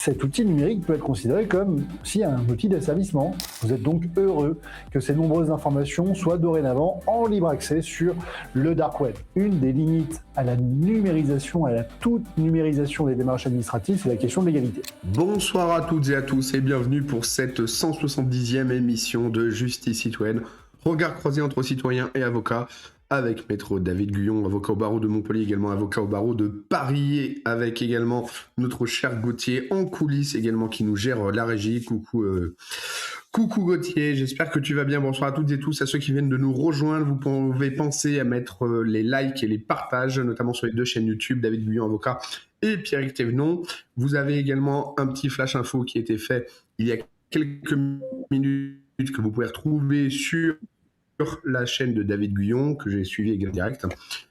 Cet outil numérique peut être considéré comme si un outil d'asservissement. Vous êtes donc heureux que ces nombreuses informations soient dorénavant en libre accès sur le dark web. Une des limites à la numérisation, à la toute numérisation des démarches administratives, c'est la question de l'égalité. Bonsoir à toutes et à tous et bienvenue pour cette 170e émission de Justice Citoyenne, regard croisé entre citoyens et avocats, avec maître David Guyon, avocat au barreau de Montpellier, également avocat au barreau de Paris, et avec également notre cher Gauthier en coulisses également qui nous gère la régie. Coucou Gauthier, j'espère que tu vas bien. Bonsoir à toutes et tous, à ceux qui viennent de nous rejoindre. Vous pouvez penser à mettre les likes et les partages, notamment sur les deux chaînes YouTube, David Guyon, avocat, et Pierrick Thévenon. Vous avez également un petit flash info qui a été fait il y a quelques minutes que vous pouvez retrouver sur la chaîne de David Guyon, que j'ai suivi également direct.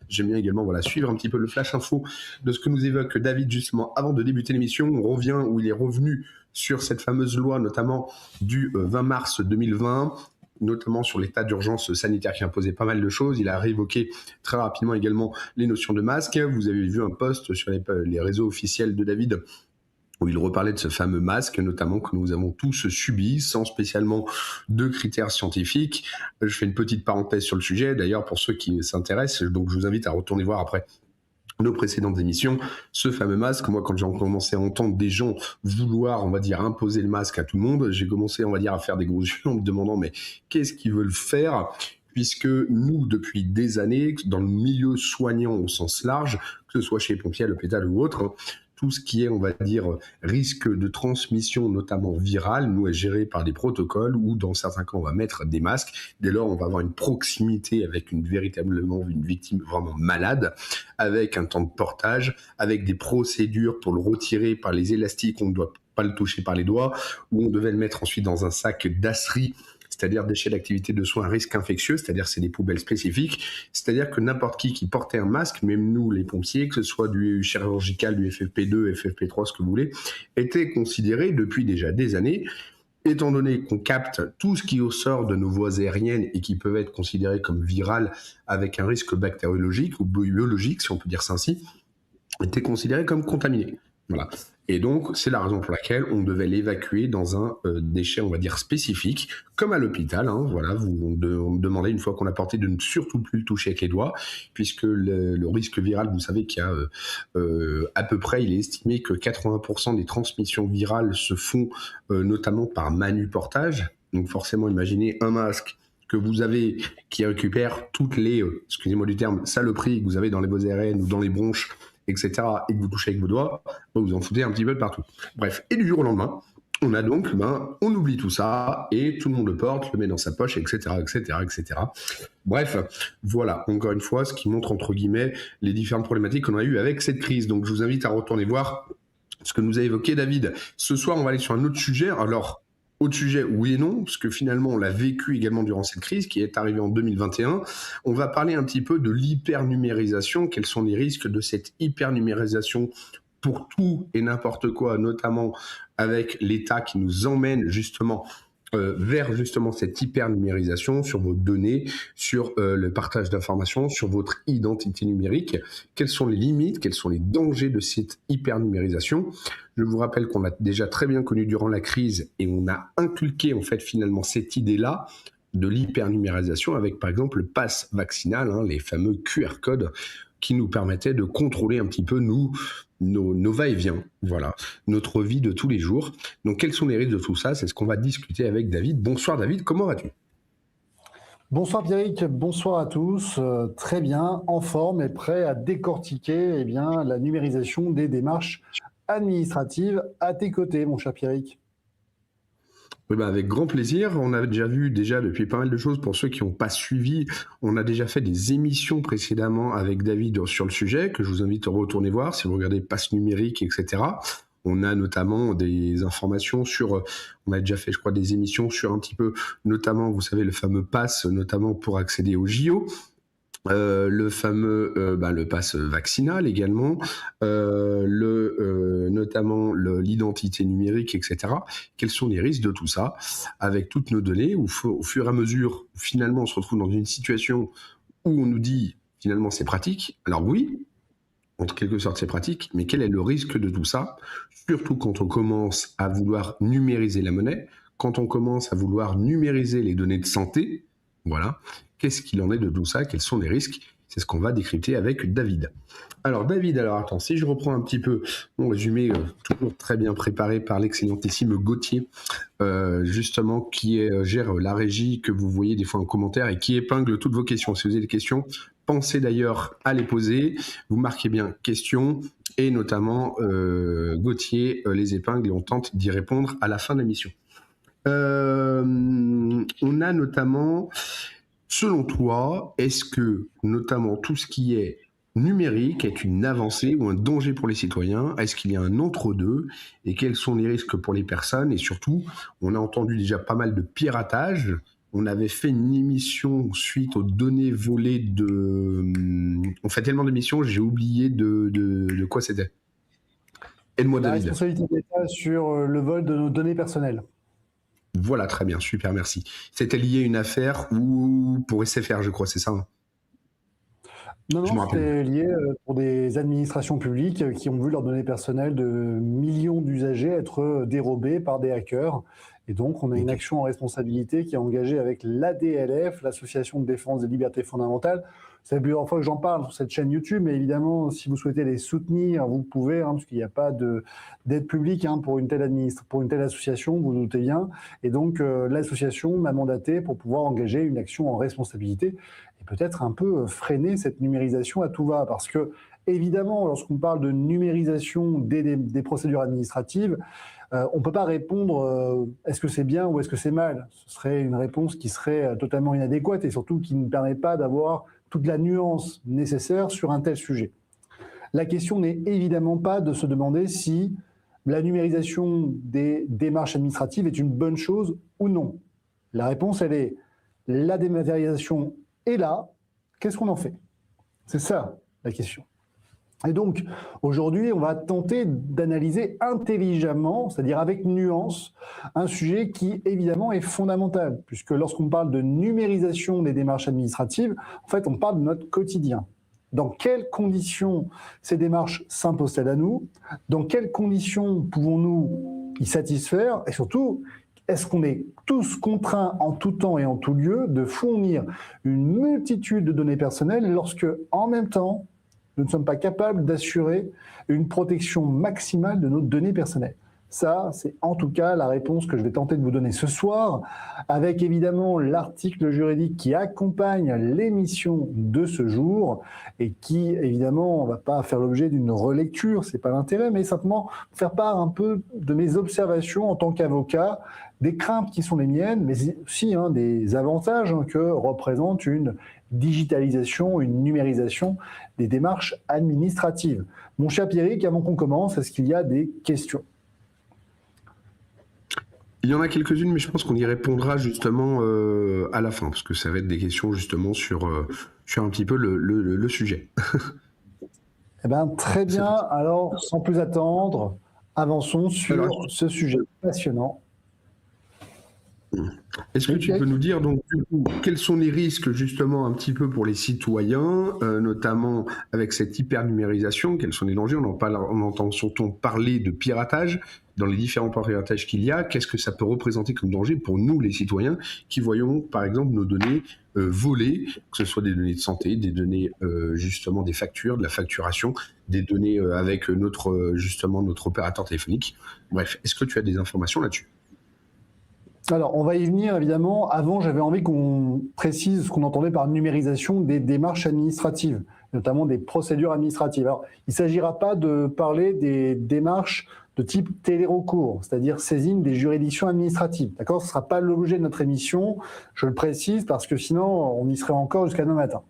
J'aime bien également suivre un petit peu le flash info de ce que nous évoque David justement avant de débuter l'émission. On revient où il est revenu sur cette fameuse loi, notamment du 20 mars 2020, notamment sur l'état d'urgence sanitaire qui imposait pas mal de choses. Il a réévoqué très rapidement également les notions de masque. Vous avez vu un post sur les réseaux officiels de David où il reparlait de ce fameux masque, notamment que nous avons tous subi, sans spécialement de critères scientifiques. Je fais une petite parenthèse sur le sujet, d'ailleurs, pour ceux qui s'intéressent, donc je vous invite à retourner voir après nos précédentes émissions, ce fameux masque. Moi, quand j'ai commencé à entendre des gens vouloir, imposer le masque à tout le monde, j'ai commencé, à faire des gros yeux en me demandant, mais qu'est-ce qu'ils veulent faire ? Puisque nous, depuis des années, dans le milieu soignant au sens large, que ce soit chez les pompiers, à l'hôpital ou autre, tout ce qui est, risque de transmission, notamment virale, nous est géré par des protocoles où, dans certains cas, on va mettre des masques. Dès lors, on va avoir une proximité avec véritablement une victime vraiment malade, avec un temps de portage, avec des procédures pour le retirer par les élastiques, on ne doit pas le toucher par les doigts, où on devait le mettre ensuite dans un sac d'asserie, c'est-à-dire déchets d'activité de soins à risque infectieux, c'est-à-dire c'est des poubelles spécifiques, c'est-à-dire que n'importe qui portait un masque, même nous les pompiers, que ce soit du chirurgical, du FFP2, FFP3, ce que vous voulez, était considéré depuis déjà des années, étant donné qu'on capte tout ce qui sort de nos voies aériennes et qui peuvent être considérés comme viral avec un risque bactériologique ou biologique, si on peut dire ça ainsi, était considéré comme contaminé. Voilà. Et donc, c'est la raison pour laquelle on devait l'évacuer dans un déchet, spécifique, comme à l'hôpital. On demandait, une fois qu'on a porté, de ne surtout plus le toucher avec les doigts, puisque le risque viral, vous savez qu'il y a à peu près, il est estimé que 80% des transmissions virales se font notamment par manuportage. Donc forcément, imaginez un masque que vous avez qui récupère toutes les, excusez-moi du terme, saloperies que vous avez dans les voies aériennes ou dans les bronches, etc., et que vous touchez avec vos doigts, vous en foutez un petit peu de partout. Bref, et du jour au lendemain, on a donc, on oublie tout ça, et tout le monde le porte, le met dans sa poche, etc., etc., etc. Bref, voilà, encore une fois, ce qui montre, entre guillemets, les différentes problématiques qu'on a eues avec cette crise. Donc, je vous invite à retourner voir ce que nous a évoqué David. Ce soir, on va aller sur un autre sujet. Alors, autre sujet, oui et non, parce que finalement, on l'a vécu également durant cette crise qui est arrivée en 2021. On va parler un petit peu de l'hypernumérisation. Quels sont les risques de cette hypernumérisation pour tout et n'importe quoi, notamment avec l'État qui nous emmène justement vers justement cette hyper-numérisation sur vos données, sur le partage d'informations, sur votre identité numérique. Quelles sont les limites, quels sont les dangers de cette hyper-numérisation ? Je vous rappelle qu'on l'a déjà très bien connu durant la crise et on a inculqué en fait finalement cette idée-là de l'hyper-numérisation avec par exemple le pass vaccinal, les fameux QR codes qui nous permettaient de contrôler un petit peu nos va-et-vient, voilà, notre vie de tous les jours. Donc, quels sont les risques de tout ça ? C'est ce qu'on va discuter avec David. Bonsoir David, comment vas-tu ? Bonsoir Pierrick, bonsoir à tous. Très bien, en forme et prêt à décortiquer la numérisation des démarches administratives à tes côtés, mon cher Pierrick. Oui, avec grand plaisir. On a déjà vu depuis pas mal de choses. Pour ceux qui n'ont pas suivi, on a déjà fait des émissions précédemment avec David sur le sujet, que je vous invite à retourner voir si vous regardez Passe numérique, etc. On a notamment des informations sur, on a déjà fait, je crois, des émissions sur un petit peu, notamment, vous savez, le fameux pass, notamment pour accéder au JO. Le fameux le pass vaccinal également, notamment l'identité numérique, etc. Quels sont les risques de tout ça avec toutes nos données au fur et à mesure, finalement, on se retrouve dans une situation où on nous dit, finalement, c'est pratique. Alors oui, en quelque sorte c'est pratique, mais quel est le risque de tout ça, surtout quand on commence à vouloir numériser la monnaie, quand on commence à vouloir numériser les données de santé, voilà, qu'est-ce qu'il en est de tout ça, quels sont les risques? C'est ce qu'on va décrypter avec David. Alors David, attends, si je reprends un petit peu mon résumé, toujours très bien préparé par l'excellentissime Gauthier, justement, qui gère la régie que vous voyez des fois en commentaire et qui épingle toutes vos questions. Si vous avez des questions, pensez d'ailleurs à les poser. Vous marquez bien questions et notamment Gauthier les épingle et on tente d'y répondre à la fin de l'émission. On a notamment, selon toi, est-ce que notamment tout ce qui est numérique est une avancée ou un danger pour les citoyens? Est-ce qu'il y a un entre-deux? Et quels sont les risques pour les personnes? Et surtout, on a entendu déjà pas mal de piratage. On avait fait une émission suite aux données volées de... On fait tellement d'émissions, j'ai oublié de quoi c'était. Aide-moi, La David. responsabilité de l'État sur le vol de nos données personnelles. Voilà, très bien, super, merci. C'était lié à une affaire pour SFR, je crois, c'est ça, hein? Non, Je me rappelle. c'était lié pour des administrations publiques qui ont vu leurs données personnelles de millions d'usagers être dérobées par des hackers. Et donc, on a une action en responsabilité qui est engagée avec l'ADLF, l'Association de défense des libertés fondamentales. C'est la plusieurs fois que j'en parle sur cette chaîne YouTube, mais évidemment, si vous souhaitez les soutenir, vous pouvez, parce qu'il n'y a pas d'aide publique pour une telle association, vous vous doutez bien. Et donc, l'association m'a mandaté pour pouvoir engager une action en responsabilité et peut-être un peu freiner cette numérisation à tout va. Parce que, évidemment, lorsqu'on parle de numérisation des procédures administratives, on ne peut pas répondre est-ce que c'est bien ou est-ce que c'est mal. Ce serait une réponse qui serait totalement inadéquate et surtout qui ne permet pas d'avoir toute la nuance nécessaire sur un tel sujet. La question n'est évidemment pas de se demander si la numérisation des démarches administratives est une bonne chose ou non. La réponse, elle est la dématérialisation est là, qu'est-ce qu'on en fait? C'est ça la question. Et donc, aujourd'hui, on va tenter d'analyser intelligemment, c'est-à-dire avec nuance, un sujet qui, évidemment, est fondamental, puisque lorsqu'on parle de numérisation des démarches administratives, en fait, on parle de notre quotidien. Dans quelles conditions ces démarches s'imposent-elles à nous? Dans quelles conditions pouvons-nous y satisfaire? Et surtout, est-ce qu'on est tous contraints en tout temps et en tout lieu de fournir une multitude de données personnelles lorsque, en même temps, nous ne sommes pas capables d'assurer une protection maximale de nos données personnelles? Ça, c'est en tout cas la réponse que je vais tenter de vous donner ce soir, avec évidemment l'article juridique qui accompagne l'émission de ce jour et qui, évidemment, on ne va pas faire l'objet d'une relecture, ce n'est pas l'intérêt, mais simplement faire part un peu de mes observations en tant qu'avocat, des craintes qui sont les miennes, mais aussi des avantages que représente une digitalisation, une numérisation des démarches administratives. Mon cher Pierrick, avant qu'on commence, est-ce qu'il y a des questions? Il y en a quelques-unes, mais je pense qu'on y répondra justement à la fin, parce que ça va être des questions justement sur un petit peu le sujet. Eh bien, très bien. Alors, sans plus attendre, avançons sur ce sujet passionnant. Est-ce que tu peux nous dire donc du coup quels sont les risques justement un petit peu pour les citoyens, notamment avec cette hyper-numérisation, quels sont les dangers? On entend surtout parler de piratage, dans les différents piratages qu'il y a, qu'est-ce que ça peut représenter comme danger pour nous les citoyens qui voyons par exemple nos données volées, que ce soit des données de santé, des données justement des factures, de la facturation, des données avec notre opérateur téléphonique. Bref, est-ce que tu as des informations là-dessus? Alors, on va y venir, évidemment. Avant, j'avais envie qu'on précise ce qu'on entendait par numérisation des démarches administratives, notamment des procédures administratives. Alors, il ne s'agira pas de parler des démarches de type télérecours, c'est-à-dire saisine des juridictions administratives. D'accord ? Ce ne sera pas l'objet de notre émission, je le précise, parce que sinon, on y serait encore jusqu'à demain matin.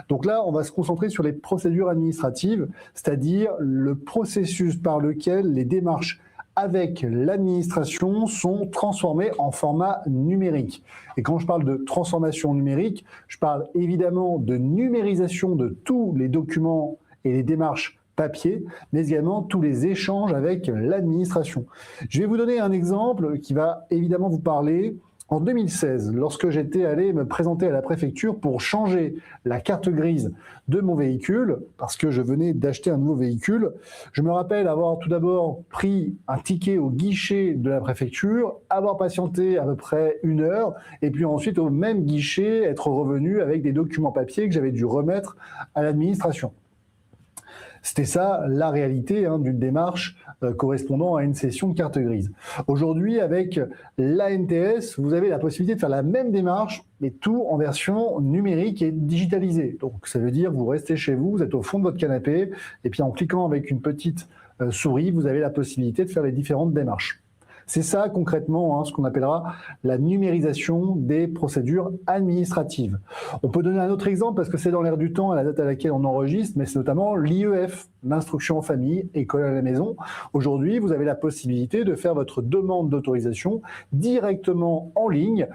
Donc là, on va se concentrer sur les procédures administratives, c'est-à-dire le processus par lequel les démarches avec l'administration sont transformées en format numérique. Et quand je parle de transformation numérique, je parle évidemment de numérisation de tous les documents et les démarches papier, mais également tous les échanges avec l'administration. Je vais vous donner un exemple qui va évidemment vous parler. En 2016, lorsque j'étais allé me présenter à la préfecture pour changer la carte grise de mon véhicule, parce que je venais d'acheter un nouveau véhicule, je me rappelle avoir tout d'abord pris un ticket au guichet de la préfecture, avoir patienté à peu près 1 heure, et puis ensuite au même guichet être revenu avec des documents papier que j'avais dû remettre à l'administration. C'était ça la réalité d'une démarche correspondant à une cession de carte grise. Aujourd'hui, avec l'ANTS, vous avez la possibilité de faire la même démarche, mais tout en version numérique et digitalisée. Donc ça veut dire que vous restez chez vous, vous êtes au fond de votre canapé, et puis en cliquant avec une petite souris, vous avez la possibilité de faire les différentes démarches. C'est ça concrètement ce qu'on appellera la numérisation des procédures administratives. On peut donner un autre exemple parce que c'est dans l'air du temps à la date à laquelle on enregistre, mais c'est notamment l'IEF, l'instruction en famille, école à la maison. Aujourd'hui, vous avez la possibilité de faire votre demande d'autorisation directement en ligne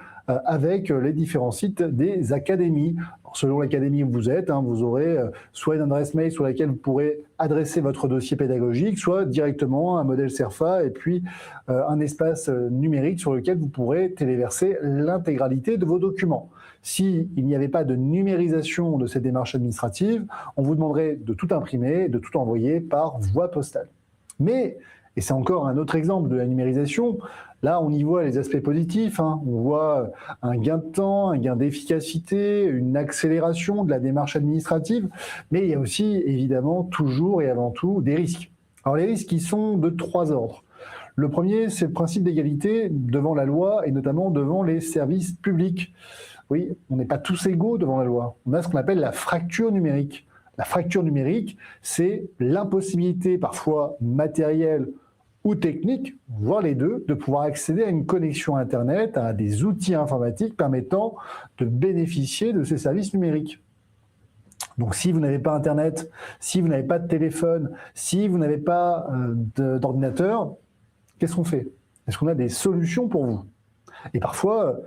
avec les différents sites des académies. Alors, selon l'académie où vous êtes, vous aurez soit une adresse mail sur laquelle vous pourrez adresser votre dossier pédagogique, soit directement un modèle CERFA et puis un espace numérique sur lequel vous pourrez téléverser l'intégralité de vos documents. S'il n'y avait pas de numérisation de ces démarches administratives, on vous demanderait de tout imprimer, de tout envoyer par voie postale. Mais, et c'est encore un autre exemple de la numérisation, là on y voit les aspects positifs, on voit un gain de temps, un gain d'efficacité, une accélération de la démarche administrative, mais il y a aussi évidemment toujours et avant tout des risques. Alors les risques qui sont de 3 ordres. Le premier, c'est le principe d'égalité devant la loi et notamment devant les services publics. Oui, on n'est pas tous égaux devant la loi. On a ce qu'on appelle la fracture numérique. La fracture numérique, c'est l'impossibilité parfois matérielle ou technique, voire les deux, de pouvoir accéder à une connexion Internet, à des outils informatiques permettant de bénéficier de ces services numériques. Donc si vous n'avez pas Internet, si vous n'avez pas de téléphone, si vous n'avez pas d'ordinateur, qu'est-ce qu'on fait? Est-ce qu'on a des solutions pour vous? Et parfois,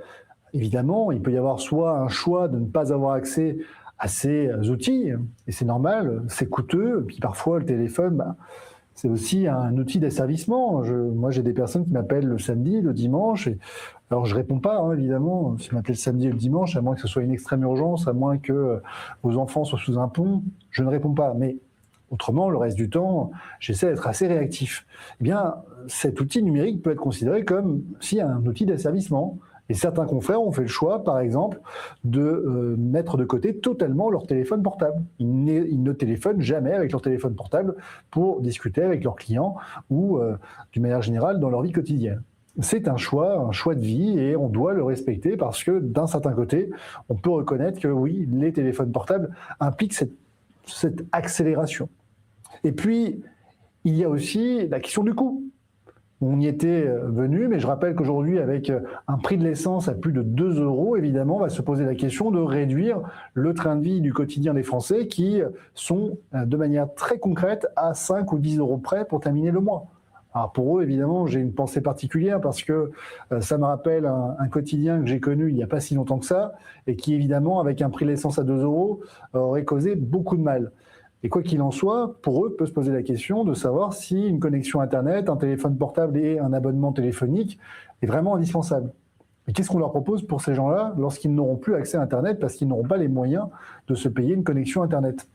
évidemment, il peut y avoir soit un choix de ne pas avoir accès à ces outils, et c'est normal, c'est coûteux, puis parfois le téléphone, c'est aussi un outil d'asservissement. Moi, j'ai des personnes qui m'appellent le samedi, le dimanche, et alors je réponds pas, évidemment, si vous m'appelez le samedi ou le dimanche, à moins que ce soit une extrême urgence, à moins que vos enfants soient sous un pont, je ne réponds pas, mais autrement, le reste du temps, j'essaie d'être assez réactif. Eh bien, cet outil numérique peut être considéré comme un outil d'asservissement. Et certains confrères ont fait le choix, par exemple, de mettre de côté totalement leur téléphone portable. Ils ne téléphonent jamais avec leur téléphone portable pour discuter avec leurs clients ou, d'une manière générale, dans leur vie quotidienne. C'est un choix de vie et on doit le respecter parce que, d'un certain côté, on peut reconnaître que oui, les téléphones portables impliquent cette accélération. Et puis, il y a aussi la question du coût. On y était venu, mais je rappelle qu'aujourd'hui, avec un prix de l'essence à plus de 2 €, évidemment, on va se poser la question de réduire le train de vie du quotidien des Français qui sont, de manière très concrète, à 5 ou 10 € près pour terminer le mois. Alors pour eux, évidemment, j'ai une pensée particulière parce que ça me rappelle un quotidien que j'ai connu il n'y a pas si longtemps que ça et qui, évidemment, avec un prix de l'essence à 2 €, aurait causé beaucoup de mal. Et quoi qu'il en soit, pour eux, peut se poser la question de savoir si une connexion Internet, un téléphone portable et un abonnement téléphonique est vraiment indispensable. Et qu'est-ce qu'on leur propose pour ces gens-là lorsqu'ils n'auront plus accès à Internet parce qu'ils n'auront pas les moyens de se payer une connexion Internet?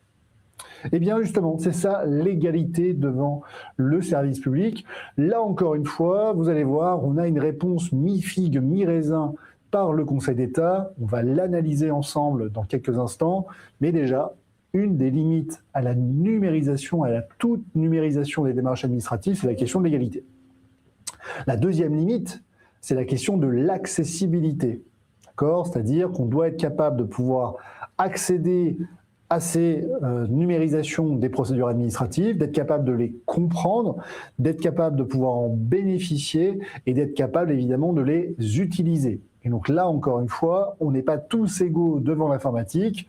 Eh bien, justement, c'est ça, l'égalité devant le service public. Là, encore une fois, vous allez voir, on a une réponse mi-figue, mi-raisin par le Conseil d'État. On va l'analyser ensemble dans quelques instants. Mais déjà, une des limites à la numérisation, à la toute numérisation des démarches administratives, c'est la question de l'égalité. La deuxième limite, c'est la question de l'accessibilité. D'accord ? C'est-à-dire qu'on doit être capable de pouvoir accéder à ces numérisations des procédures administratives, d'être capable de les comprendre, d'être capable de pouvoir en bénéficier et d'être capable évidemment de les utiliser. Et donc là, encore une fois, on n'est pas tous égaux devant l'informatique.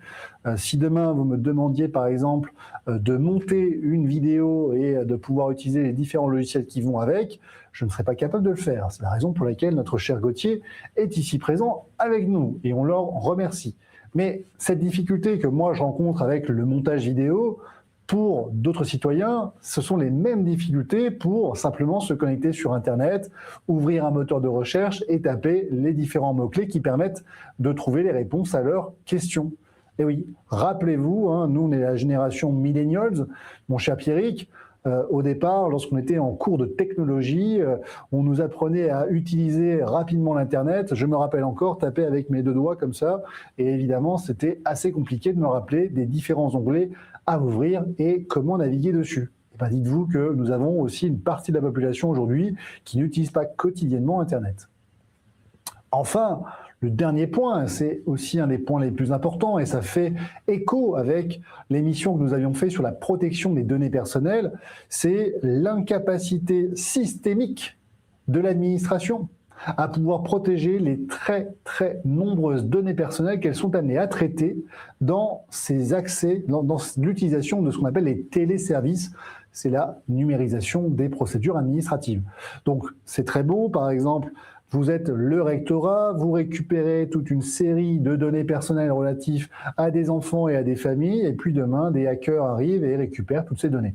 Si demain, vous me demandiez, par exemple, de monter une vidéo et de pouvoir utiliser les différents logiciels qui vont avec, je ne serais pas capable de le faire. C'est la raison pour laquelle notre cher Gauthier est ici présent avec nous et on leur remercie. Mais cette difficulté que moi je rencontre avec le montage vidéo, Pour d'autres citoyens, ce sont les mêmes difficultés pour simplement se connecter sur Internet, ouvrir un moteur de recherche et taper les différents mots-clés qui permettent de trouver les réponses à leurs questions. Et oui, rappelez-vous, nous on est la génération millennials, mon cher Pierrick, au départ, lorsqu'on était en cours de technologie, on nous apprenait à utiliser rapidement l'Internet. Je me rappelle encore taper avec mes deux doigts comme ça. Et évidemment, c'était assez compliqué de me rappeler des différents onglets à ouvrir et comment naviguer dessus. Et bien, dites-vous que nous avons aussi une partie de la population aujourd'hui qui n'utilise pas quotidiennement Internet. Enfin, le dernier point, c'est aussi un des points les plus importants et ça fait écho avec l'émission que nous avions faite sur la protection des données personnelles, c'est l'incapacité systémique de l'administration à pouvoir protéger les très très nombreuses données personnelles qu'elles sont amenées à traiter dans ces accès, dans l'utilisation de ce qu'on appelle les téléservices. C'est la numérisation des procédures administratives. Donc c'est très beau, par exemple, vous êtes le rectorat, vous récupérez toute une série de données personnelles relatives à des enfants et à des familles, et puis demain, des hackers arrivent et récupèrent toutes ces données.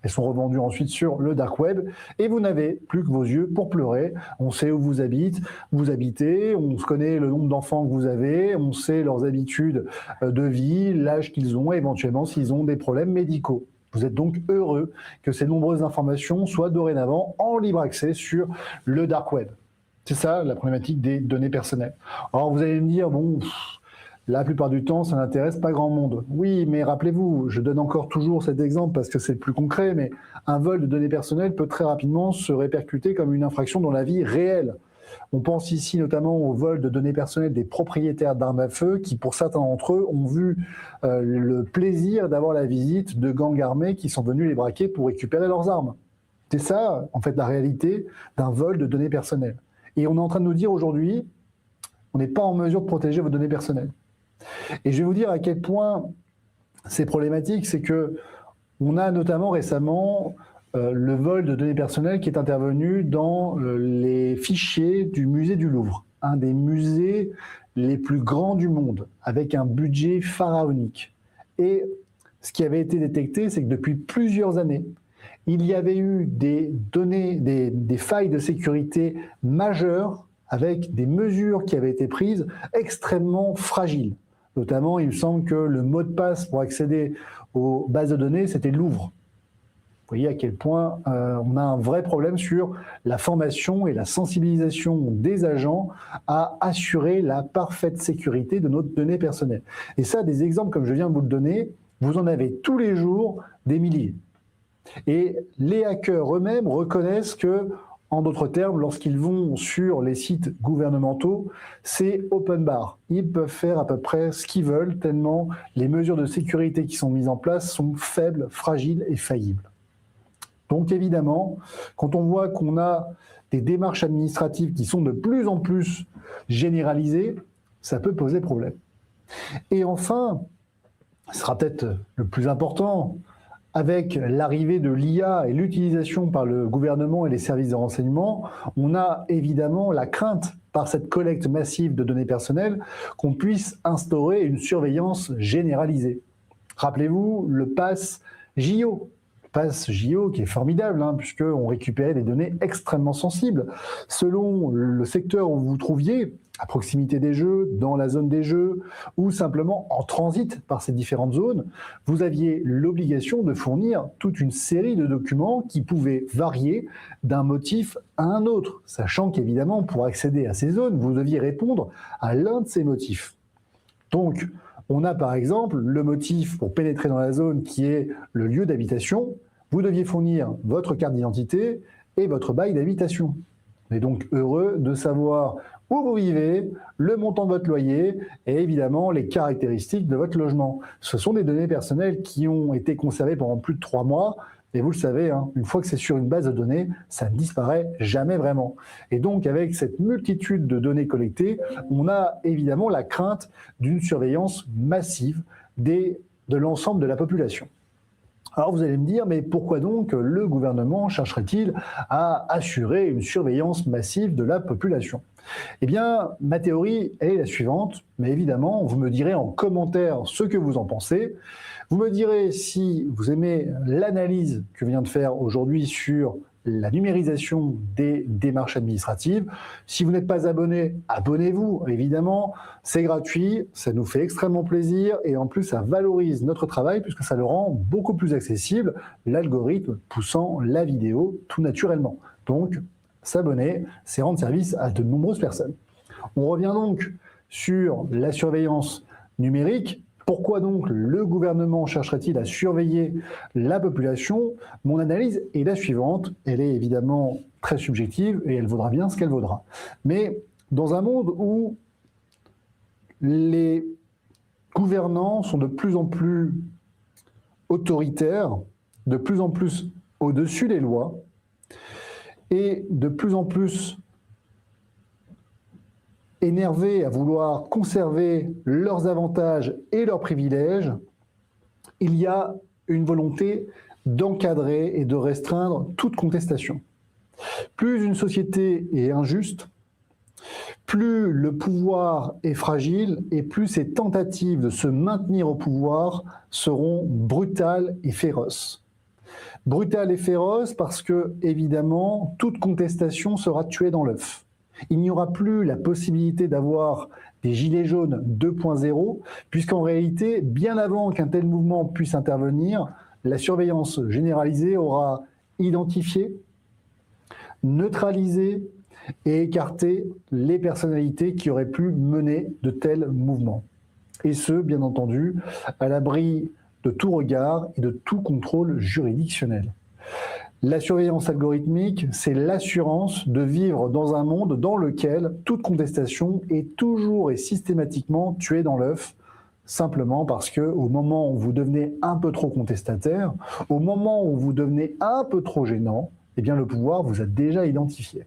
Elles sont revendues ensuite sur le dark web, et vous n'avez plus que vos yeux pour pleurer. On sait où vous habitez, on connaît le nombre d'enfants que vous avez, on sait leurs habitudes de vie, l'âge qu'ils ont, et éventuellement s'ils ont des problèmes médicaux. Vous êtes donc heureux que ces nombreuses informations soient dorénavant en libre accès sur le dark web. C'est ça la problématique des données personnelles. Alors vous allez me dire, bon, la plupart du temps, ça n'intéresse pas grand monde. Oui, mais rappelez-vous, je donne encore toujours cet exemple parce que c'est le plus concret, mais un vol de données personnelles peut très rapidement se répercuter comme une infraction dans la vie réelle. On pense ici notamment au vol de données personnelles des propriétaires d'armes à feu qui, pour certains d'entre eux, ont vu le plaisir d'avoir la visite de gangs armés qui sont venus les braquer pour récupérer leurs armes. C'est ça, en fait, la réalité d'un vol de données personnelles. Et on est en train de nous dire aujourd'hui, on n'est pas en mesure de protéger vos données personnelles. Et je vais vous dire à quel point c'est problématique, c'est que on a notamment récemment le vol de données personnelles qui est intervenu dans les fichiers du musée du Louvre, un des musées les plus grands du monde, avec un budget pharaonique. Et ce qui avait été détecté, c'est que depuis plusieurs années, il y avait eu des données, des failles de sécurité majeures avec des mesures qui avaient été prises extrêmement fragiles. Notamment, il me semble que le mot de passe pour accéder aux bases de données, c'était Louvre. Vous voyez à quel point on a un vrai problème sur la formation et la sensibilisation des agents à assurer la parfaite sécurité de nos données personnelles. Et ça, des exemples comme je viens de vous le donner, vous en avez tous les jours des milliers. Et les hackers eux-mêmes reconnaissent que, en d'autres termes, lorsqu'ils vont sur les sites gouvernementaux, c'est open bar. Ils peuvent faire à peu près ce qu'ils veulent, tellement les mesures de sécurité qui sont mises en place sont faibles, fragiles et faillibles. Donc évidemment, quand on voit qu'on a des démarches administratives qui sont de plus en plus généralisées, ça peut poser problème. Et enfin, ce sera peut-être le plus important, avec l'arrivée de l'IA et l'utilisation par le gouvernement et les services de renseignement, on a évidemment la crainte, par cette collecte massive de données personnelles, qu'on puisse instaurer une surveillance généralisée. Rappelez-vous le pass JO. Pass JO qui est formidable, puisqu'on récupérait des données extrêmement sensibles. Selon le secteur où vous vous trouviez, à proximité des jeux, dans la zone des jeux, ou simplement en transit par ces différentes zones, vous aviez l'obligation de fournir toute une série de documents qui pouvaient varier d'un motif à un autre, sachant qu'évidemment, pour accéder à ces zones, vous deviez répondre à l'un de ces motifs. Donc, on a par exemple le motif pour pénétrer dans la zone qui est le lieu d'habitation. Vous deviez fournir votre carte d'identité et votre bail d'habitation. On est donc heureux de savoir où vous vivez, le montant de votre loyer et évidemment les caractéristiques de votre logement. Ce sont des données personnelles qui ont été conservées pendant plus de 3 mois. Et vous le savez, une fois que c'est sur une base de données, ça ne disparaît jamais vraiment. Et donc, avec cette multitude de données collectées, on a évidemment la crainte d'une surveillance massive de l'ensemble de la population. Alors vous allez me dire, mais pourquoi donc le gouvernement chercherait-il à assurer une surveillance massive de la population? Eh bien, ma théorie est la suivante, mais évidemment, vous me direz en commentaire ce que vous en pensez. Vous me direz si vous aimez l'analyse que vient de faire aujourd'hui sur la numérisation des démarches administratives. Si vous n'êtes pas abonné, abonnez-vous, évidemment. C'est gratuit, ça nous fait extrêmement plaisir et en plus, ça valorise notre travail puisque ça le rend beaucoup plus accessible, l'algorithme poussant la vidéo tout naturellement. Donc, s'abonner, c'est rendre service à de nombreuses personnes. On revient donc sur la surveillance numérique. Pourquoi donc le gouvernement chercherait-il à surveiller la population? Mon analyse est la suivante. Elle est évidemment très subjective et elle vaudra bien ce qu'elle vaudra. Mais dans un monde où les gouvernants sont de plus en plus autoritaires, de plus en plus au-dessus des lois et de plus en plus énervés à vouloir conserver leurs avantages et leurs privilèges, il y a une volonté d'encadrer et de restreindre toute contestation. Plus une société est injuste, plus le pouvoir est fragile et plus ses tentatives de se maintenir au pouvoir seront brutales et féroces. Brutales et féroces parce que, évidemment, toute contestation sera tuée dans l'œuf. Il n'y aura plus la possibilité d'avoir des gilets jaunes 2.0, puisqu'en réalité, bien avant qu'un tel mouvement puisse intervenir, la surveillance généralisée aura identifié, neutralisé et écarté les personnalités qui auraient pu mener de tels mouvements. Et ce, bien entendu, à l'abri de tout regard et de tout contrôle juridictionnel. La surveillance algorithmique, c'est l'assurance de vivre dans un monde dans lequel toute contestation est toujours et systématiquement tuée dans l'œuf, simplement parce qu'au moment où vous devenez un peu trop contestataire, au moment où vous devenez un peu trop gênant, eh bien le pouvoir vous a déjà identifié.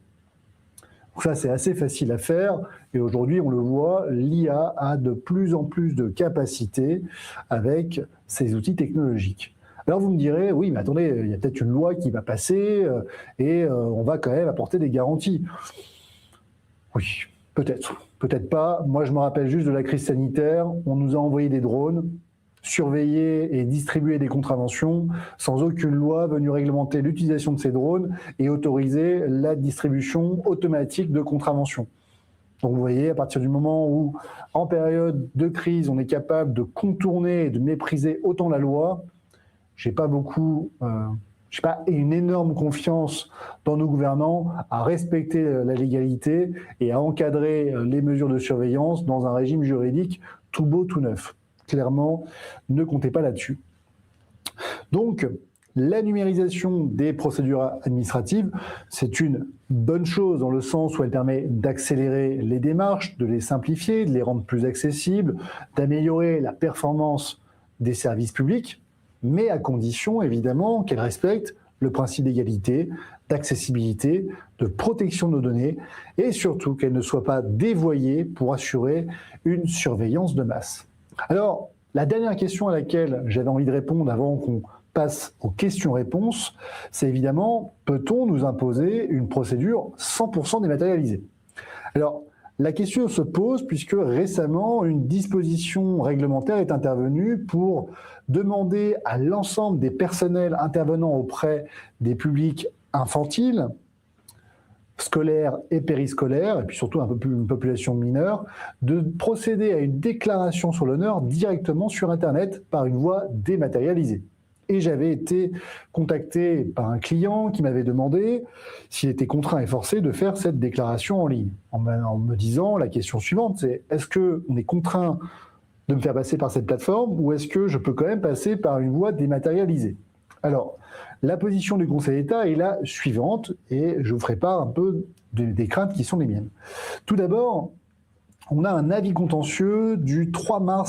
Donc ça, c'est assez facile à faire et aujourd'hui, on le voit, l'IA a de plus en plus de capacités avec ces outils technologiques. Alors vous me direz, oui, mais attendez, il y a peut-être une loi qui va passer et on va quand même apporter des garanties. Oui, peut-être, peut-être pas. Moi, je me rappelle juste de la crise sanitaire. On nous a envoyé des drones, surveiller et distribuer des contraventions sans aucune loi venue réglementer l'utilisation de ces drones et autoriser la distribution automatique de contraventions. Donc vous voyez, à partir du moment où, en période de crise, on est capable de contourner et de mépriser autant la loi, j'ai pas une énorme confiance dans nos gouvernants à respecter la légalité et à encadrer les mesures de surveillance dans un régime juridique tout beau, tout neuf. Clairement, ne comptez pas là-dessus. Donc, la numérisation des procédures administratives, c'est une bonne chose dans le sens où elle permet d'accélérer les démarches, de les simplifier, de les rendre plus accessibles, d'améliorer la performance des services publics, mais à condition, évidemment, qu'elle respecte le principe d'égalité, d'accessibilité, de protection de nos données, et surtout qu'elle ne soit pas dévoyée pour assurer une surveillance de masse. Alors, la dernière question à laquelle j'avais envie de répondre avant qu'on passe aux questions-réponses, c'est évidemment, peut-on nous imposer une procédure 100% dématérialisée? Alors, la question se pose puisque récemment, une disposition réglementaire est intervenue pour demander à l'ensemble des personnels intervenant auprès des publics infantiles, scolaires et périscolaires, et puis surtout une population mineure, de procéder à une déclaration sur l'honneur directement sur Internet par une voie dématérialisée. Et j'avais été contacté par un client qui m'avait demandé s'il était contraint et forcé de faire cette déclaration en ligne, en me disant la question suivante, c'est est-ce qu'on est contraint de me faire passer par cette plateforme ou est-ce que je peux quand même passer par une voie dématérialisée? Alors, la position du Conseil d'État est la suivante et je vous ferai part un peu des craintes qui sont les miennes. Tout d'abord, on a un avis contentieux du 3 juin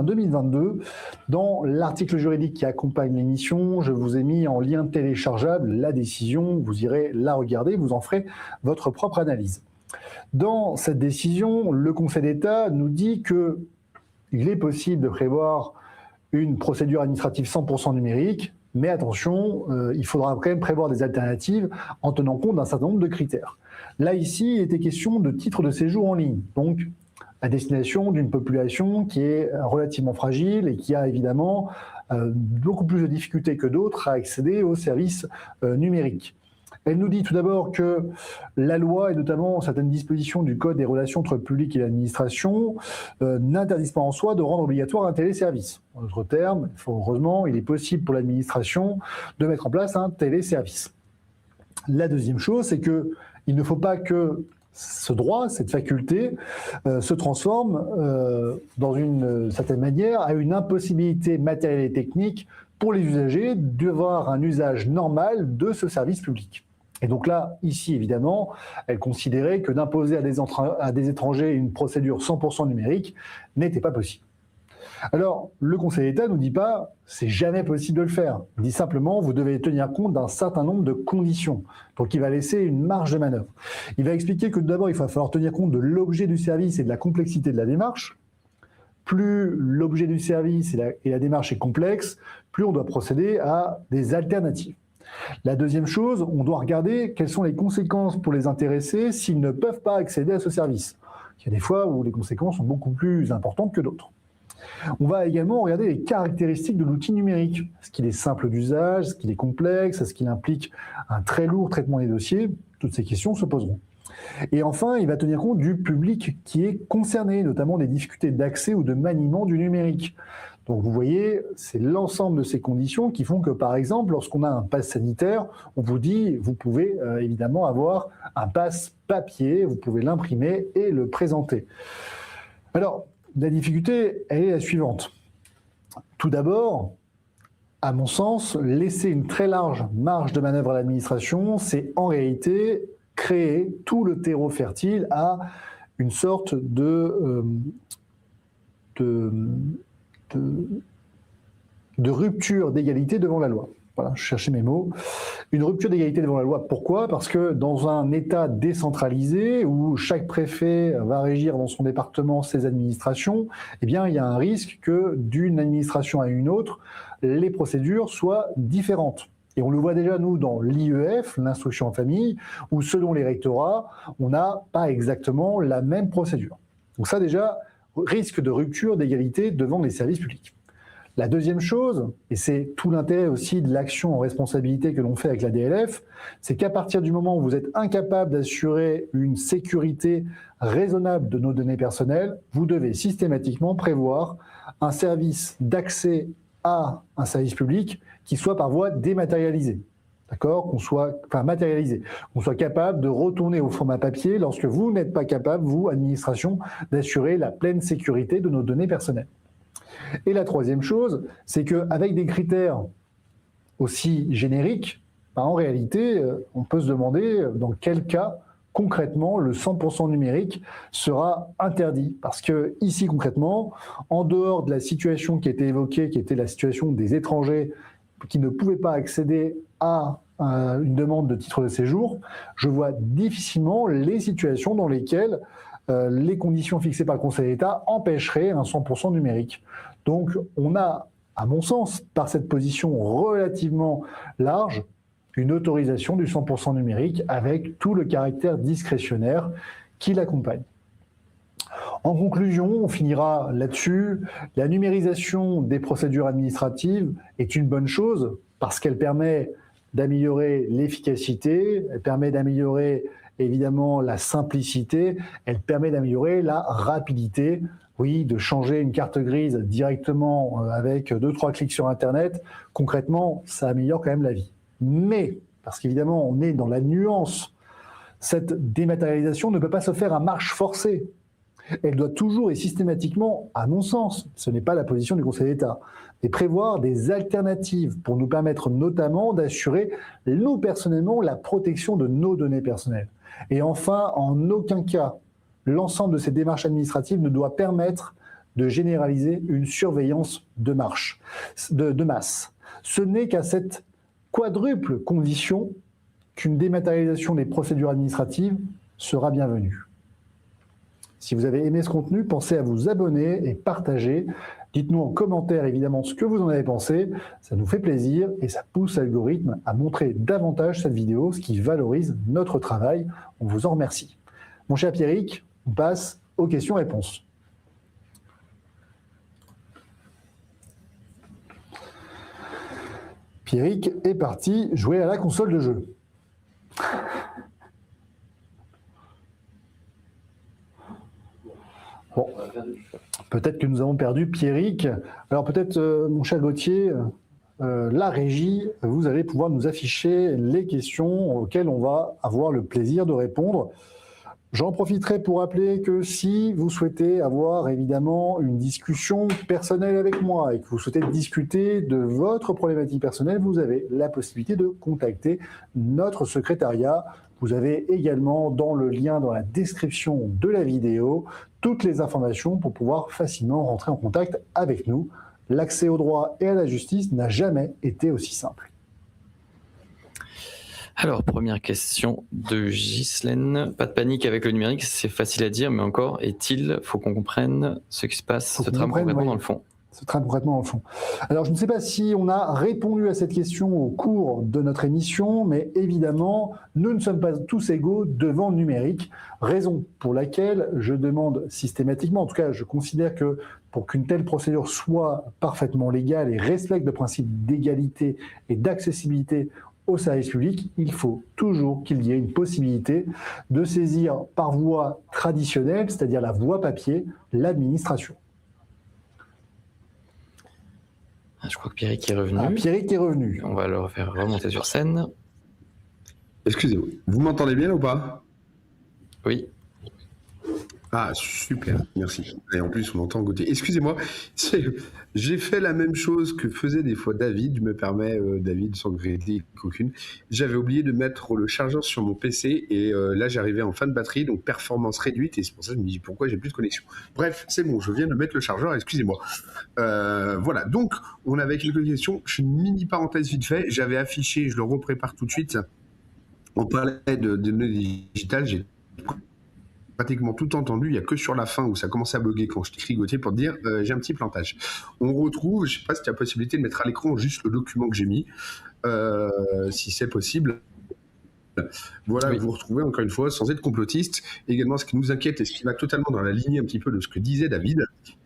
2022. Dans l'article juridique qui accompagne l'émission, je vous ai mis en lien téléchargeable la décision. Vous irez la regarder, vous en ferez votre propre analyse. Dans cette décision, le Conseil d'État nous dit qu'il est possible de prévoir une procédure administrative 100% numérique, mais attention, il faudra quand même prévoir des alternatives en tenant compte d'un certain nombre de critères. Là, ici, il était question de titres de séjour en ligne, donc à destination d'une population qui est relativement fragile et qui a évidemment beaucoup plus de difficultés que d'autres à accéder aux services numériques. Elle nous dit tout d'abord que la loi, et notamment certaines dispositions du Code des relations entre le public et l'administration, n'interdisent pas en soi de rendre obligatoire un téléservice. En d'autres termes, heureusement, il est possible pour l'administration de mettre en place un téléservice. La deuxième chose, c'est qu'il ne faut pas que ce droit, cette faculté, se transforme dans une certaine manière à une impossibilité matérielle et technique pour les usagers d'avoir un usage normal de ce service public. Et donc là, ici, évidemment, elle considérait que d'imposer à des étrangers une procédure 100% numérique n'était pas possible. Alors, le Conseil d'État ne nous dit pas « c'est jamais possible de le faire ». Il dit simplement « vous devez tenir compte d'un certain nombre de conditions ». Donc, il va laisser une marge de manœuvre. Il va expliquer que d'abord, il va falloir tenir compte de l'objet du service et de la complexité de la démarche. Plus l'objet du service et la démarche est complexe, plus on doit procéder à des alternatives. La deuxième chose, on doit regarder quelles sont les conséquences pour les intéressés s'ils ne peuvent pas accéder à ce service. Il y a des fois où les conséquences sont beaucoup plus importantes que d'autres. On va également regarder les caractéristiques de l'outil numérique. Est-ce qu'il est simple d'usage, est-ce qu'il est complexe, est-ce qu'il implique un très lourd traitement des dossiers? Toutes ces questions se poseront. Et enfin, il va tenir compte du public qui est concerné, notamment des difficultés d'accès ou de maniement du numérique. Donc vous voyez, c'est l'ensemble de ces conditions qui font que, par exemple, lorsqu'on a un pass sanitaire, on vous dit, vous pouvez évidemment avoir un pass papier, vous pouvez l'imprimer et le présenter. Alors, la difficulté, elle est la suivante. Tout d'abord, à mon sens, laisser une très large marge de manœuvre à l'administration, c'est en réalité créer tout le terreau fertile à une sorte de rupture d'égalité devant la loi. Voilà, je cherchais mes mots. Une rupture d'égalité devant la loi. Pourquoi? Parce que dans un État décentralisé où chaque préfet va régir dans son département ses administrations, eh bien, il y a un risque que d'une administration à une autre, les procédures soient différentes. Et on le voit déjà, nous, dans l'IEF, l'instruction en famille, où selon les rectorats, on n'a pas exactement la même procédure. Donc ça, déjà, risque de rupture d'égalité devant les services publics. La deuxième chose, et c'est tout l'intérêt aussi de l'action en responsabilité que l'on fait avec la DLF, c'est qu'à partir du moment où vous êtes incapable d'assurer une sécurité raisonnable de nos données personnelles, vous devez systématiquement prévoir un service d'accès à un service public qui soit par voie dématérialisée. D'accord, qu'on soit capable de retourner au format papier lorsque vous n'êtes pas capable, vous, administration, d'assurer la pleine sécurité de nos données personnelles. Et la troisième chose, c'est qu'avec des critères aussi génériques, en réalité, on peut se demander dans quel cas, concrètement, le 100% numérique sera interdit. Parce que ici, concrètement, en dehors de la situation qui était évoquée, qui était la situation des étrangers qui ne pouvaient pas accéder à une demande de titre de séjour, je vois difficilement les situations dans lesquelles les conditions fixées par le Conseil d'État empêcheraient un 100% numérique. Donc on a, à mon sens, par cette position relativement large, une autorisation du 100% numérique avec tout le caractère discrétionnaire qui l'accompagne. En conclusion, on finira là-dessus. La numérisation des procédures administratives est une bonne chose parce qu'elle permet d'améliorer l'efficacité, elle permet d'améliorer évidemment la simplicité, elle permet d'améliorer la rapidité. Oui, de changer une carte grise directement avec 2-3 clics sur Internet, concrètement, ça améliore quand même la vie. Mais, parce qu'évidemment, on est dans la nuance, cette dématérialisation ne peut pas se faire à marche forcée. Elle doit toujours et systématiquement, à mon sens, ce n'est pas la position du Conseil d'État, mais prévoir des alternatives pour nous permettre notamment d'assurer, nous personnellement, la protection de nos données personnelles. Et enfin, en aucun cas, l'ensemble de ces démarches administratives ne doit permettre de généraliser une surveillance de masse. Ce n'est qu'à cette quadruple condition qu'une dématérialisation des procédures administratives sera bienvenue. Si vous avez aimé ce contenu, pensez à vous abonner et partager. Dites-nous en commentaire évidemment ce que vous en avez pensé, ça nous fait plaisir et ça pousse l'algorithme à montrer davantage cette vidéo, ce qui valorise notre travail. On vous en remercie. Mon cher Pierrick, on passe aux questions-réponses. Pierrick est parti jouer à la console de jeu. Bon, peut-être que nous avons perdu Pierrick. Alors peut-être, mon cher Gauthier, la régie, vous allez pouvoir nous afficher les questions auxquelles on va avoir le plaisir de répondre. J'en profiterai pour rappeler que si vous souhaitez avoir évidemment une discussion personnelle avec moi et que vous souhaitez discuter de votre problématique personnelle, vous avez la possibilité de contacter notre secrétariat. Vous avez également dans le lien dans la description de la vidéo toutes les informations pour pouvoir facilement rentrer en contact avec nous. L'accès au droit et à la justice n'a jamais été aussi simple. Alors, première question de Ghislaine. Pas de panique avec le numérique, c'est facile à dire, mais encore, faut qu'on comprenne ce qui se passe, se trame concrètement dans le fond. Se trame concrètement dans le fond. Alors, je ne sais pas si on a répondu à cette question au cours de notre émission, mais évidemment, nous ne sommes pas tous égaux devant le numérique, raison pour laquelle je demande systématiquement, en tout cas, je considère que pour qu'une telle procédure soit parfaitement légale et respecte le principe d'égalité et d'accessibilité au service public, il faut toujours qu'il y ait une possibilité de saisir par voie traditionnelle, c'est-à-dire la voie papier, l'administration. Je crois que Pierrick est revenu. Pierrick est revenu. On va le faire remonter sur scène. Excusez-moi, vous m'entendez bien ou pas? Oui. Ah, super, merci. Et en plus, on m'entend Gauthier. Excusez-moi, j'ai fait la même chose que faisait des fois David. Je me permets, David, sans regretter aucune. J'avais oublié de mettre le chargeur sur mon PC et là, j'arrivais en fin de batterie, donc performance réduite. Et c'est pour ça que je me dis pourquoi j'ai plus de connexion. Bref, c'est bon, je viens de mettre le chargeur, excusez-moi. Voilà, donc on avait quelques questions. Je fais une mini parenthèse vite fait. J'avais affiché, je le reprépare tout de suite. On parlait de données digitales. J'ai pratiquement tout entendu, il n'y a que sur la fin où ça commence à bugger quand je t'écris Gauthier pour te dire j'ai un petit plantage. On retrouve, je ne sais pas si tu as la possibilité de mettre à l'écran juste le document que j'ai mis, si c'est possible. Voilà, oui. Vous retrouvez encore une fois, sans être complotiste, également ce qui nous inquiète et ce qui va totalement dans la lignée un petit peu de ce que disait David,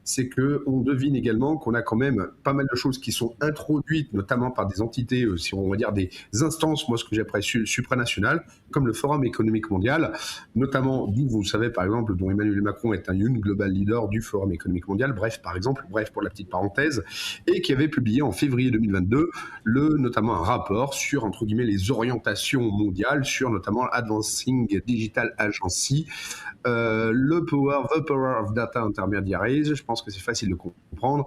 c'est qu'on devine également qu'on a quand même pas mal de choses qui sont introduites, notamment par des entités, si on va dire des instances, moi ce que j'appelle supranationales, comme le Forum économique mondial, notamment d'où vous savez par exemple dont Emmanuel Macron est un global leader du Forum économique mondial, bref pour la petite parenthèse, et qui avait publié en février 2022 notamment un rapport sur entre guillemets les orientations mondiales, sur notamment Advancing Digital Agency, the Power of Data Intermediaries. Je pense que c'est facile de comprendre.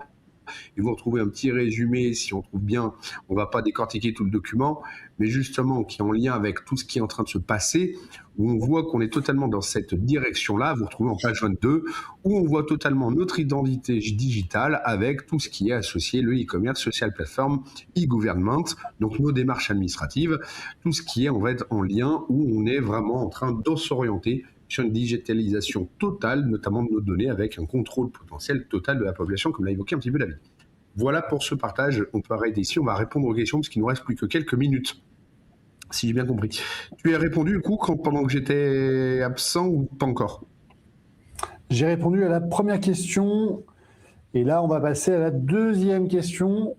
Et vous retrouvez un petit résumé, si on trouve bien, on ne va pas décortiquer tout le document, mais justement qui est en lien avec tout ce qui est en train de se passer, où on voit qu'on est totalement dans cette direction-là. Vous retrouvez en page 22, où on voit totalement notre identité digitale avec tout ce qui est associé, le e-commerce, social platform, e-government, donc nos démarches administratives, tout ce qui est en fait en lien, où on est vraiment en train de s'orienter sur une digitalisation totale, notamment de nos données, avec un contrôle potentiel total de la population, comme l'a évoqué un petit peu David. Voilà pour ce partage. On peut arrêter ici. On va répondre aux questions, parce qu'il ne nous reste plus que quelques minutes, si j'ai bien compris. Tu as répondu, du coup, pendant que j'étais absent ou pas encore? J'ai répondu à la première question. Et là, on va passer à la deuxième question.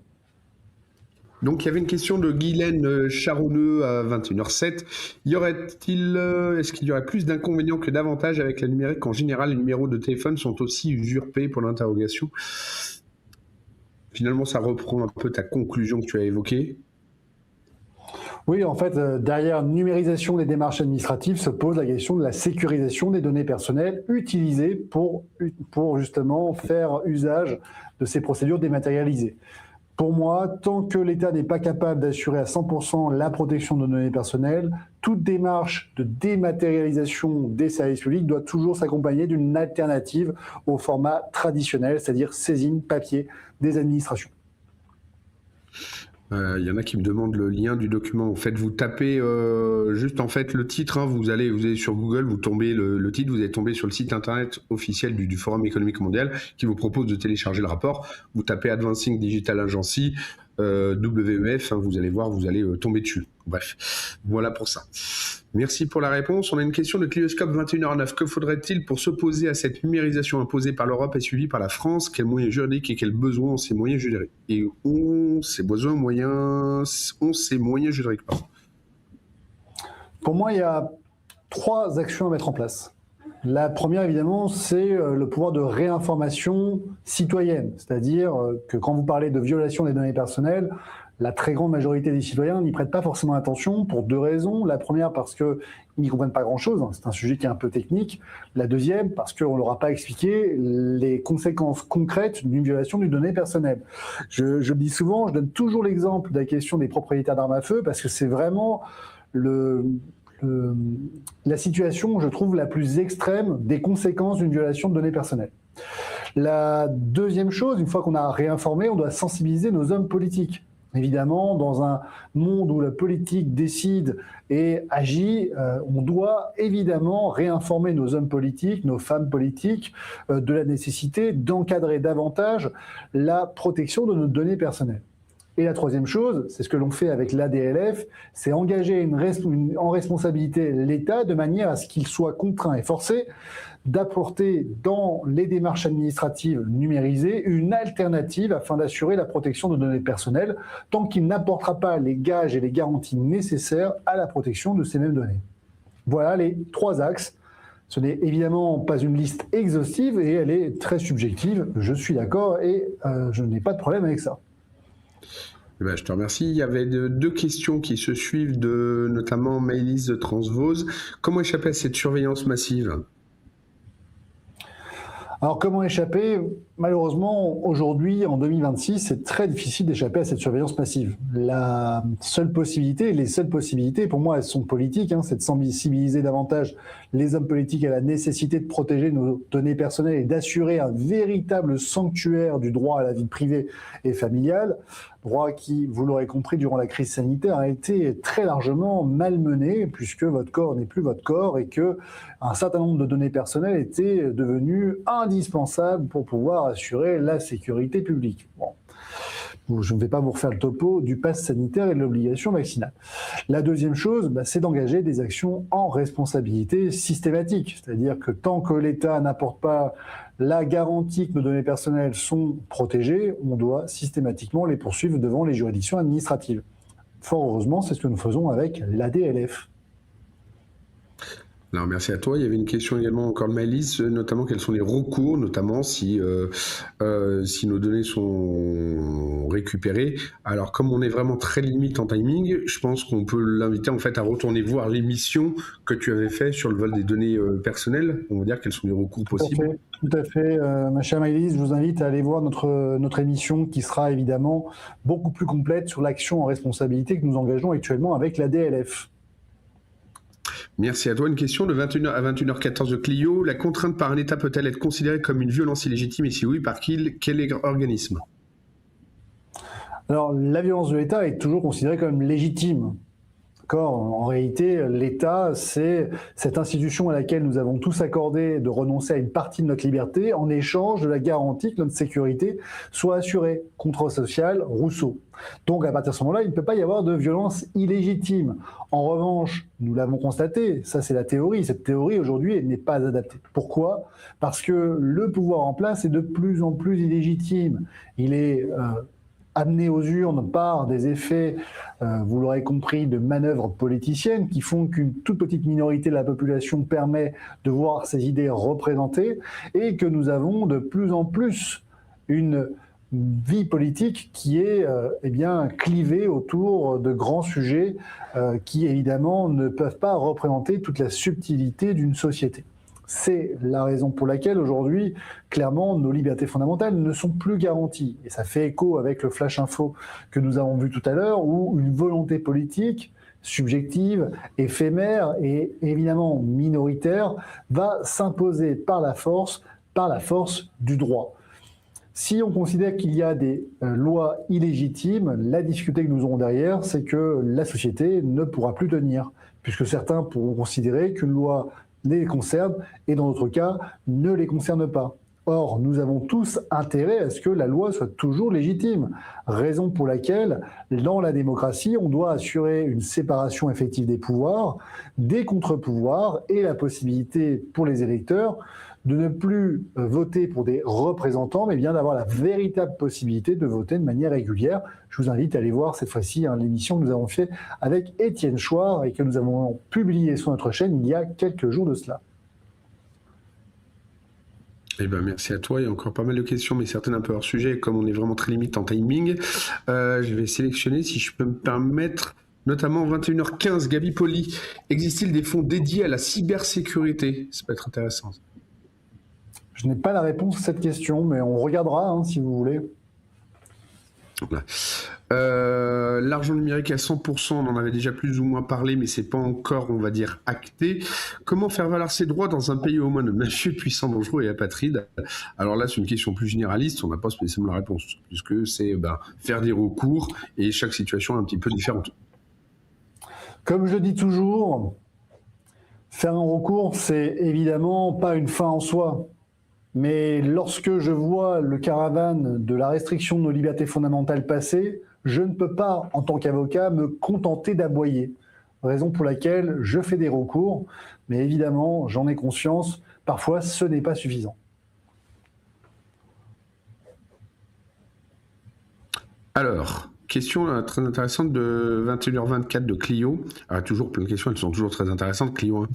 Donc, il y avait une question de Guylaine Charonneux à 21h07. Est-ce qu'il y aurait plus d'inconvénients que d'avantages avec la numérique? En général, les numéros de téléphone sont aussi usurpés pour l'interrogation. Finalement, ça reprend un peu ta conclusion que tu as évoquée. Oui, en fait, derrière numérisation des démarches administratives se pose la question de la sécurisation des données personnelles utilisées pour justement faire usage de ces procédures dématérialisées. Pour moi, tant que l'État n'est pas capable d'assurer à 100% la protection de nos données personnelles, toute démarche de dématérialisation des services publics doit toujours s'accompagner d'une alternative au format traditionnel, c'est-à-dire saisine papier des administrations. Il y en a qui me demandent le lien du document. En fait, vous tapez juste en fait le titre. Hein, vous allez sur Google, vous tombez le titre, vous allez tomber sur le site internet officiel du Forum économique mondial qui vous propose de télécharger le rapport. Vous tapez Advancing Digital Agency, WEF, hein, vous allez voir, vous allez tomber dessus. Bref, voilà pour ça. Merci pour la réponse. On a une question de Clioscope 21h09. Que faudrait-il pour s'opposer à cette numérisation imposée par l'Europe et suivie par la France? Quels moyens juridiques et quels besoins ont ces moyens juridiques? Et ont ces moyens juridiques, pardon. Pour moi, il y a 3 actions à mettre en place. La première, évidemment, c'est le pouvoir de réinformation citoyenne. C'est-à-dire que quand vous parlez de violation des données personnelles, la très grande majorité des citoyens n'y prêtent pas forcément attention pour 2 raisons. La première, parce qu'ils n'y comprennent pas grand-chose. C'est un sujet qui est un peu technique. La deuxième, parce qu'on ne leur a pas expliqué les conséquences concrètes d'une violation d'une donnée personnelle. Je le dis souvent, je donne toujours l'exemple de la question des propriétaires d'armes à feu, parce que c'est vraiment la situation, je trouve, la plus extrême des conséquences d'une violation de données personnelles. La deuxième chose, une fois qu'on a réinformé, on doit sensibiliser nos hommes politiques. Évidemment, dans un monde où la politique décide et agit, on doit évidemment réinformer nos hommes politiques, nos femmes politiques, de la nécessité d'encadrer davantage la protection de nos données personnelles. Et la troisième chose, c'est ce que l'on fait avec l'ADLF, c'est engager en responsabilité l'État de manière à ce qu'il soit contraint et forcé d'apporter dans les démarches administratives numérisées une alternative afin d'assurer la protection de données personnelles tant qu'il n'apportera pas les gages et les garanties nécessaires à la protection de ces mêmes données. Voilà les 3 axes. Ce n'est évidemment pas une liste exhaustive et elle est très subjective, je suis d'accord et je n'ai pas de problème avec ça. Eh ben, je te remercie. Il y avait 2 questions qui se suivent, notamment Maëlys de Transvose. Comment échapper à cette surveillance massive? Alors, comment échapper? Malheureusement, aujourd'hui, en 2026, c'est très difficile d'échapper à cette surveillance massive. La seule possibilité, les seules possibilités, pour moi, elles sont politiques, c'est de sensibiliser davantage les hommes politiques à la nécessité de protéger nos données personnelles et d'assurer un véritable sanctuaire du droit à la vie privée et familiale. Droit qui, vous l'aurez compris, durant la crise sanitaire, a été très largement malmené, puisque votre corps n'est plus votre corps et que un certain nombre de données personnelles étaient devenues indispensables pour pouvoir assurer la sécurité publique. Bon. Je ne vais pas vous refaire le topo du pass sanitaire et de l'obligation vaccinale. La deuxième chose, c'est d'engager des actions en responsabilité systématique. C'est-à-dire que tant que l'État n'apporte pas la garantie que nos données personnelles sont protégées, on doit systématiquement les poursuivre devant les juridictions administratives. Fort heureusement, c'est ce que nous faisons avec l'ADLF. Alors, merci à toi. Il y avait une question également encore de Maëlys, notamment quels sont les recours, notamment si nos données sont récupérées. Alors, comme on est vraiment très limite en timing, je pense qu'on peut l'inviter en fait à retourner voir l'émission que tu avais fait sur le vol des données personnelles. On va dire quels sont les recours possibles. Tout à fait. Ma chère Maëlys, je vous invite à aller voir notre émission qui sera évidemment beaucoup plus complète sur l'action en responsabilité que nous engageons actuellement avec l'ADLF. Merci à toi. Une question de 21h à 21h14 de Clio. La contrainte par un État peut-elle être considérée comme une violence illégitime et si oui, par quel organisme? Alors, la violence de l'État est toujours considérée comme légitime. En réalité, l'État, c'est cette institution à laquelle nous avons tous accordé de renoncer à une partie de notre liberté en échange de la garantie que notre sécurité soit assurée. Contrat social, Rousseau. Donc, à partir de ce moment-là, il ne peut pas y avoir de violence illégitime. En revanche, nous l'avons constaté, ça c'est la théorie. Cette théorie, aujourd'hui, elle n'est pas adaptée. Pourquoi? Parce que le pouvoir en place est de plus en plus illégitime. Il est amené aux urnes par des effets, vous l'aurez compris, de manœuvres politiciennes qui font qu'une toute petite minorité de la population permet de voir ses idées représentées et que nous avons de plus en plus une vie politique qui est clivée autour de grands sujets qui évidemment ne peuvent pas représenter toute la subtilité d'une société. C'est la raison pour laquelle aujourd'hui, clairement, nos libertés fondamentales ne sont plus garanties. Et ça fait écho avec le flash info que nous avons vu tout à l'heure, où une volonté politique subjective, éphémère et évidemment minoritaire va s'imposer par la force du droit. Si on considère qu'il y a des lois illégitimes, la difficulté que nous aurons derrière, c'est que la société ne pourra plus tenir, puisque certains pourront considérer qu'une loi les concerne et dans d'autres cas ne les concerne pas. Or, nous avons tous intérêt à ce que la loi soit toujours légitime, raison pour laquelle, dans la démocratie, on doit assurer une séparation effective des pouvoirs, des contre-pouvoirs et la possibilité pour les électeurs de ne plus voter pour des représentants, mais bien d'avoir la véritable possibilité de voter de manière régulière. Je vous invite à aller voir cette fois-ci l'émission que nous avons faite avec Étienne Chouard et que nous avons publiée sur notre chaîne il y a quelques jours de cela. Eh ben, merci à toi. Il y a encore pas mal de questions, mais certaines un peu hors sujet. Comme on est vraiment très limite en timing, je vais sélectionner, si je peux me permettre, notamment 21h15, Gabi Poli. Existe-t-il des fonds dédiés à la cybersécurité? Ça peut être intéressant. Je n'ai pas la réponse à cette question, mais on regardera si vous voulez. Voilà. L'argent numérique à 100%, on en avait déjà plus ou moins parlé, mais c'est pas encore, on va dire, acté. Comment faire valoir ses droits dans un pays aux mains de mafieux puissants, dangereux et apatrides? Alors là, c'est une question plus généraliste, on n'a pas spécialement la réponse, puisque c'est faire des recours, et chaque situation est un petit peu différente. Comme je dis toujours, faire un recours, c'est évidemment pas une fin en soi. Mais lorsque je vois le caravane de la restriction de nos libertés fondamentales passer, je ne peux pas, en tant qu'avocat, me contenter d'aboyer. Raison pour laquelle je fais des recours, mais évidemment, j'en ai conscience, parfois ce n'est pas suffisant. Alors, question très intéressante de 21h24 de Clio. Alors, toujours plein de questions, elles sont toujours très intéressantes, Clio.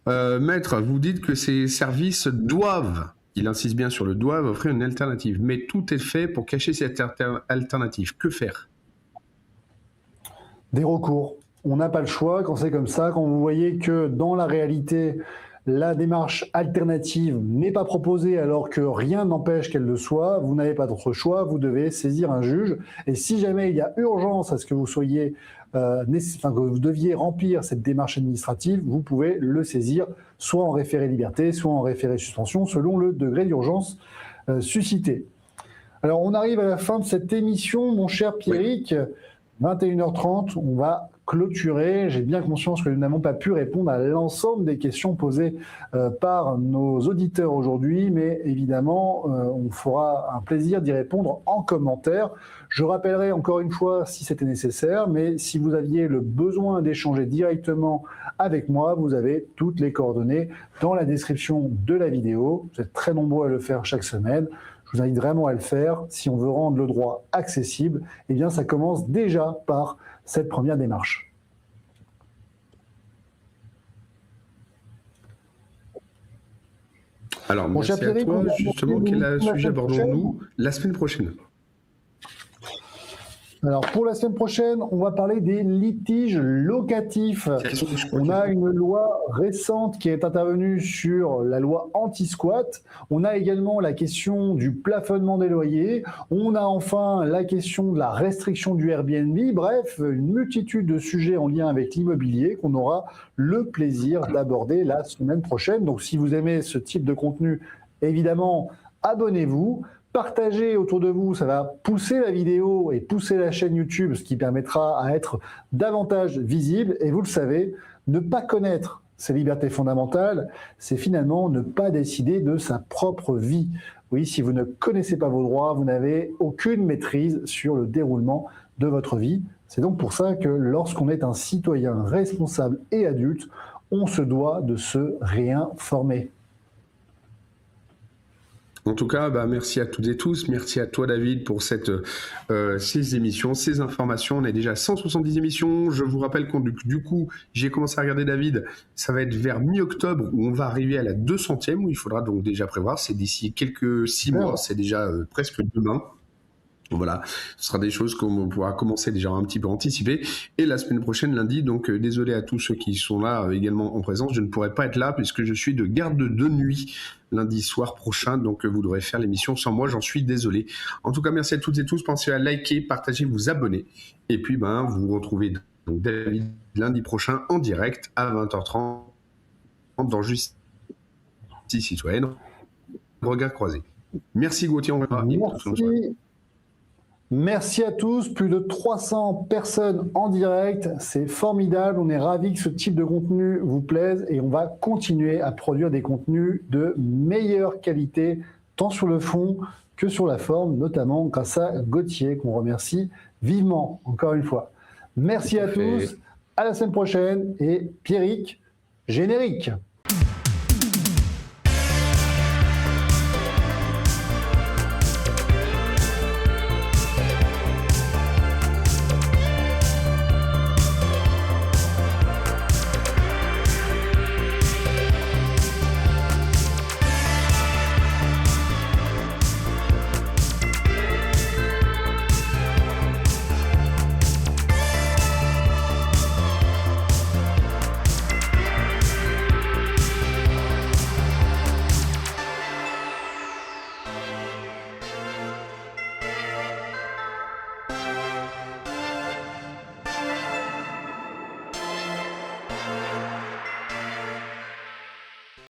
Maître, vous dites que ces services doivent, il insiste bien sur le doivent, offrir une alternative, mais tout est fait pour cacher cette alternative. Que faire? Des recours. On n'a pas le choix quand c'est comme ça, quand vous voyez que dans la réalité, la démarche alternative n'est pas proposée alors que rien n'empêche qu'elle le soit, vous n'avez pas d'autre choix, vous devez saisir un juge. Et si jamais il y a urgence à ce que vous soyez, que vous deviez remplir cette démarche administrative, vous pouvez le saisir soit en référé liberté, soit en référé suspension, selon le degré d'urgence suscité. Alors on arrive à la fin de cette émission, mon cher Pierrick. Oui. 21h30, on va clôturer. J'ai bien conscience que nous n'avons pas pu répondre à l'ensemble des questions posées par nos auditeurs aujourd'hui, mais évidemment, on fera un plaisir d'y répondre en commentaire. Je rappellerai encore une fois si c'était nécessaire, mais si vous aviez le besoin d'échanger directement avec moi, vous avez toutes les coordonnées dans la description de la vidéo. Vous êtes très nombreux à le faire chaque semaine. Je vous invite vraiment à le faire. Si on veut rendre le droit accessible, eh bien, ça commence déjà par cette première démarche. Alors, merci à toi. Justement, quel sujet abordons-nous la semaine prochaine? Alors, pour la semaine prochaine, on va parler des litiges locatifs. On a une loi récente qui est intervenue sur la loi anti-squat. On a également la question du plafonnement des loyers. On a enfin la question de la restriction du Airbnb. Bref, une multitude de sujets en lien avec l'immobilier qu'on aura le plaisir d'aborder la semaine prochaine. Donc, si vous aimez ce type de contenu, évidemment, abonnez-vous. Partagez autour de vous, ça va pousser la vidéo et pousser la chaîne YouTube, ce qui permettra à être davantage visible. Et vous le savez, ne pas connaître ses libertés fondamentales, c'est finalement ne pas décider de sa propre vie. Oui, si vous ne connaissez pas vos droits, vous n'avez aucune maîtrise sur le déroulement de votre vie. C'est donc pour ça que lorsqu'on est un citoyen responsable et adulte, on se doit de se réinformer. En tout cas, merci à toutes et tous. Merci à toi, David, pour ces émissions, ces informations. On est déjà à 170 émissions. Je vous rappelle que du coup, j'ai commencé à regarder, David. Ça va être vers mi-octobre où on va arriver à la 200e, où il faudra donc déjà prévoir. C'est d'ici quelques 6 mois. C'est déjà presque demain. Voilà, ce sera des choses qu'on pourra commencer déjà un petit peu anticiper. Et la semaine prochaine, lundi, donc désolé à tous ceux qui sont là également en présence, je ne pourrai pas être là puisque je suis de garde de nuit lundi soir prochain, donc vous devrez faire l'émission sans moi, j'en suis désolé. En tout cas, merci à toutes et tous, pensez à liker, partager, vous abonner. Et puis, vous vous retrouvez donc David lundi prochain en direct à 20h30 dans Justice Citoyenne, Regard croisé. Merci Gauthier, on verra. Merci à tous, plus de 300 personnes en direct, c'est formidable, on est ravis que ce type de contenu vous plaise et on va continuer à produire des contenus de meilleure qualité, tant sur le fond que sur la forme, notamment grâce à Gauthier, qu'on remercie vivement, encore une fois. Merci à tous, à la semaine prochaine et Pierrick, générique.